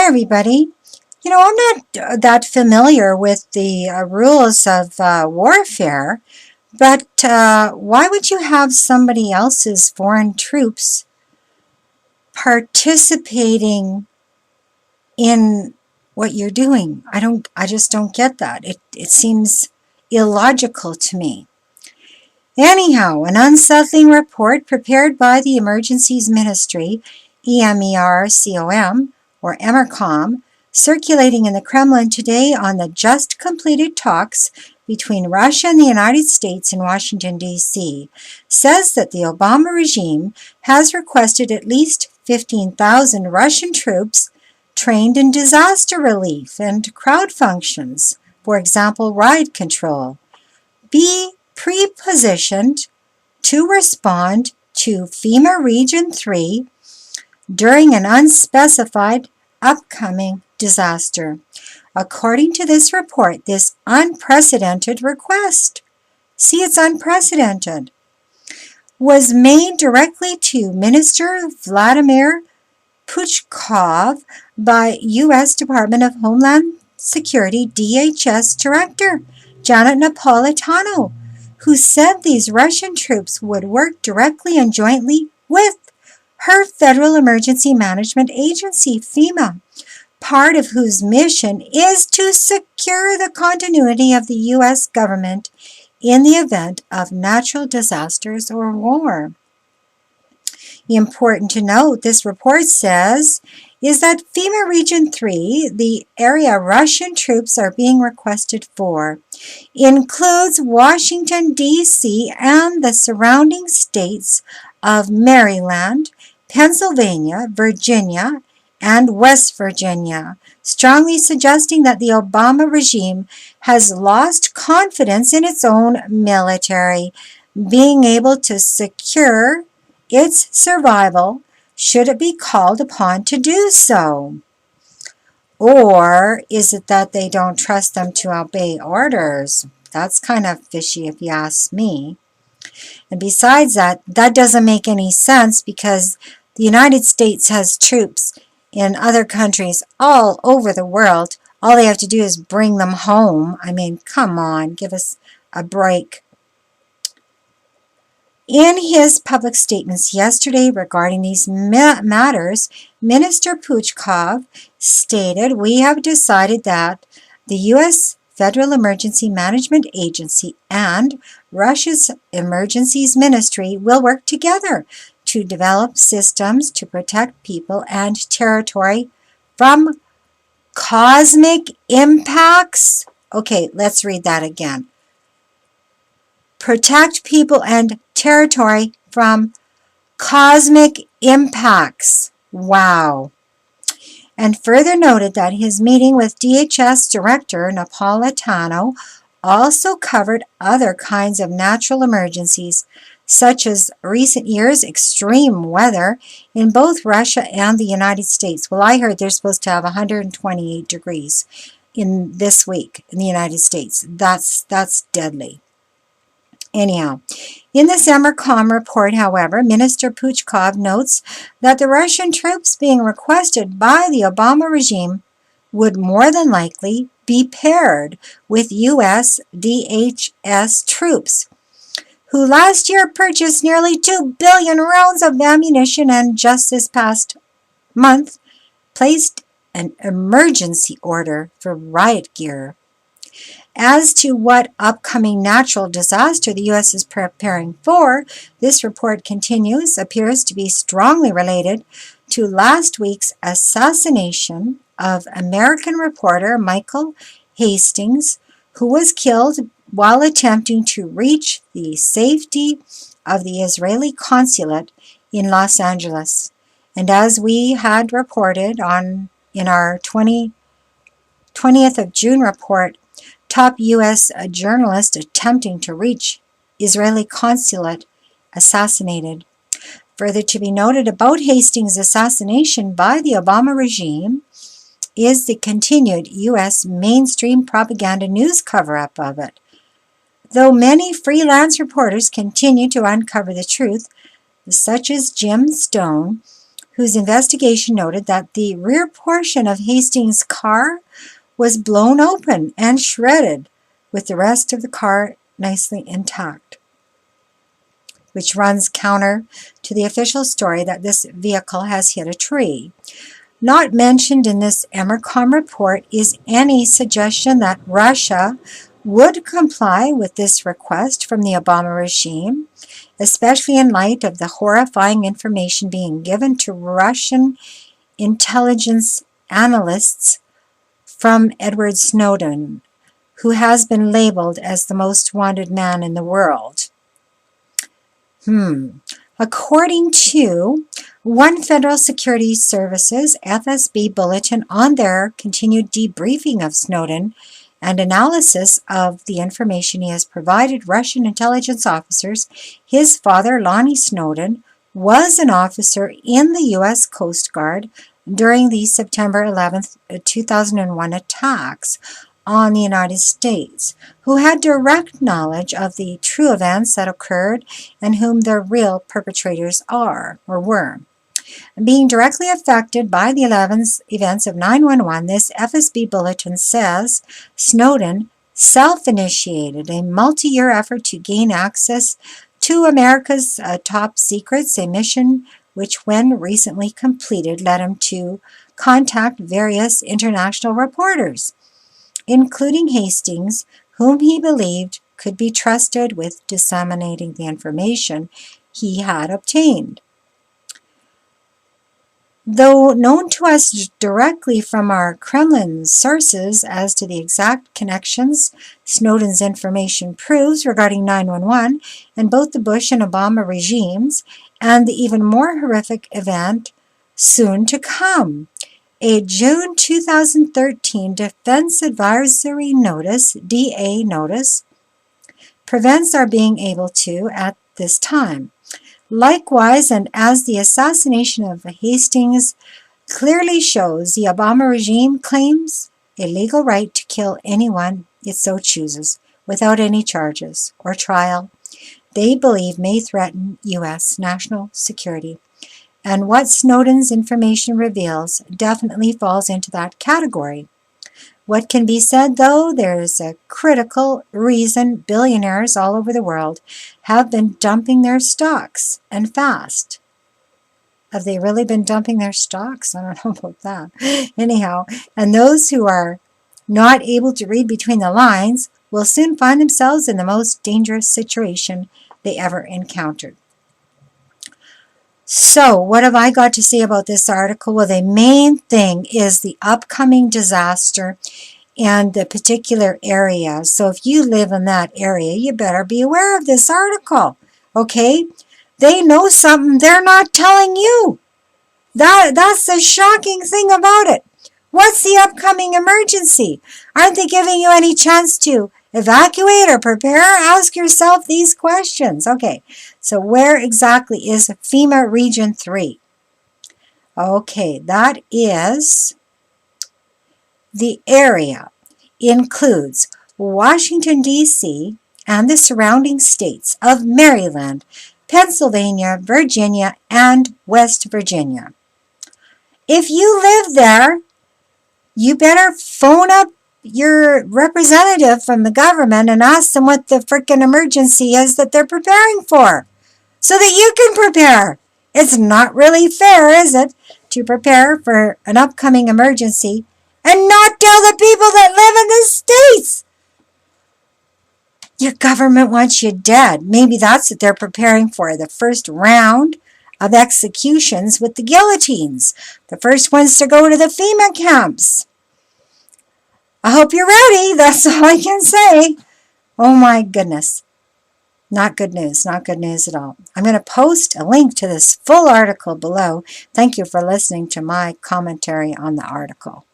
Hi, everybody. I'm not that familiar with the rules of warfare, but why would you have somebody else's foreign troops participating in what you're doing? I just don't get that. It seems illogical to me. Anyhow, an unsettling report prepared by the Emergencies Ministry, EMERCOM, or EMERCOM, circulating in the Kremlin today on the just completed talks between Russia and the United States in Washington, D.C., says that the Obama regime has requested at least 15,000 Russian troops trained in disaster relief and crowd functions, for example, riot control, be pre-positioned to respond to FEMA Region 3 during an unspecified upcoming disaster. According to this report, this unprecedented request, see, it's unprecedented, was made directly to Minister Vladimir Puchkov by U.S. Department of Homeland Security DHS Director Janet Napolitano, who said these Russian troops would work directly and jointly with her Federal Emergency Management Agency, FEMA, part of whose mission is to secure the continuity of the U.S. government in the event of natural disasters or war. Important to note, this report says, is that FEMA Region 3, the area Russian troops are being requested for, includes Washington, D.C. and the surrounding states of Maryland, Pennsylvania, Virginia, and West Virginia, strongly suggesting that the Obama regime has lost confidence in its own military, being able to secure its survival should it be called upon to do so. Or is it that they don't trust them to obey orders? That's kind of fishy if you ask me. And besides that doesn't make any sense because the United States has troops in other countries all over the world. All they have to do is bring them home. I mean, come on, give us a break. In his public statements yesterday regarding these matters, Minister Puchkov stated, "We have decided that the U.S. Federal Emergency Management Agency and Russia's Emergencies Ministry will work together to develop systems to protect people and territory from cosmic impacts." Okay, let's read that again. Protect people and territory from cosmic impacts. Wow. And further noted that his meeting with DHS Director Napolitano also covered other kinds of natural emergencies, such as recent years' extreme weather in both Russia and the United States. Well, I heard they're supposed to have 128 degrees in this week in the United States. That's deadly. Anyhow, in the EMERCOM report, however, Minister Puchkov notes that the Russian troops being requested by the Obama regime would more than likely be paired with U.S. DHS troops, who last year purchased nearly 2 billion rounds of ammunition and just this past month placed an emergency order for riot gear. As to what upcoming natural disaster the U.S. is preparing for, this report continues, appears to be strongly related to last week's assassination of American reporter Michael Hastings, who was killed while attempting to reach the safety of the Israeli consulate in Los Angeles. And as we had reported in our 20th of June report, top U.S. journalist attempting to reach Israeli consulate assassinated. Further to be noted about Hastings' assassination by the Obama regime is the continued U.S. mainstream propaganda news cover-up of it. Though many freelance reporters continue to uncover the truth, such as Jim Stone, whose investigation noted that the rear portion of Hastings' car was blown open and shredded, with the rest of the car nicely intact, which runs counter to the official story that this vehicle has hit a tree. Not mentioned in this EMERCOM report is any suggestion that Russia would comply with this request from the Obama regime, especially in light of the horrifying information being given to Russian intelligence analysts from Edward Snowden, who has been labeled as the most wanted man in the world. According to one Federal Security Services FSB bulletin on their continued debriefing of Snowden and analysis of the information he has provided Russian intelligence officers, his father, Lonnie Snowden, was an officer in the U.S. Coast Guard during the September 11, 2001 attacks on the United States, who had direct knowledge of the true events that occurred and whom the real perpetrators are or were. Being directly affected by the events of 9/11, this FSB bulletin says Snowden self-initiated a multi-year effort to gain access to America's top secrets, a mission which, when recently completed, led him to contact various international reporters, including Hastings, whom he believed could be trusted with disseminating the information he had obtained. Though known to us directly from our Kremlin sources as to the exact connections Snowden's information proves regarding 9/11 and both the Bush and Obama regimes, and the even more horrific event soon to come, a June 2013 Defense Advisory Notice, DA notice, prevents our being able to at this time. Likewise, and as the assassination of Hastings clearly shows, the Obama regime claims a legal right to kill anyone it so chooses without any charges or trial they believe may threaten U.S. national security. And what Snowden's information reveals definitely falls into that category. What can be said, though? There's a critical reason billionaires all over the world have been dumping their stocks, and fast. Have they really been dumping their stocks? I don't know about that. Anyhow, and those who are not able to read between the lines will soon find themselves in the most dangerous situation they ever encountered. So, what have I got to say about this article? Well, the main thing is the upcoming disaster and the particular area. So, if you live in that area, you better be aware of this article, okay? They know something they're not telling you. That's the shocking thing about it. What's the upcoming emergency? Aren't they giving you any chance to evacuate or prepare? Ask yourself these questions. Okay, so where exactly is FEMA Region 3? Okay, that is the area. Includes Washington, D.C. and the surrounding states of Maryland, Pennsylvania, Virginia, and West Virginia. If you live there, you better phone up your representative from the government and ask them what the frickin' emergency is that they're preparing for, so that you can prepare. It's not really fair, is it, to prepare for an upcoming emergency and not tell the people that live in the states? Your government wants you dead. Maybe that's what they're preparing for, the first round of executions with the guillotines. The first ones to go to the FEMA camps. I hope you're ready. That's all I can say. Oh my goodness. Not good news. Not good news at all. I'm going to post a link to this full article below. Thank you for listening to my commentary on the article.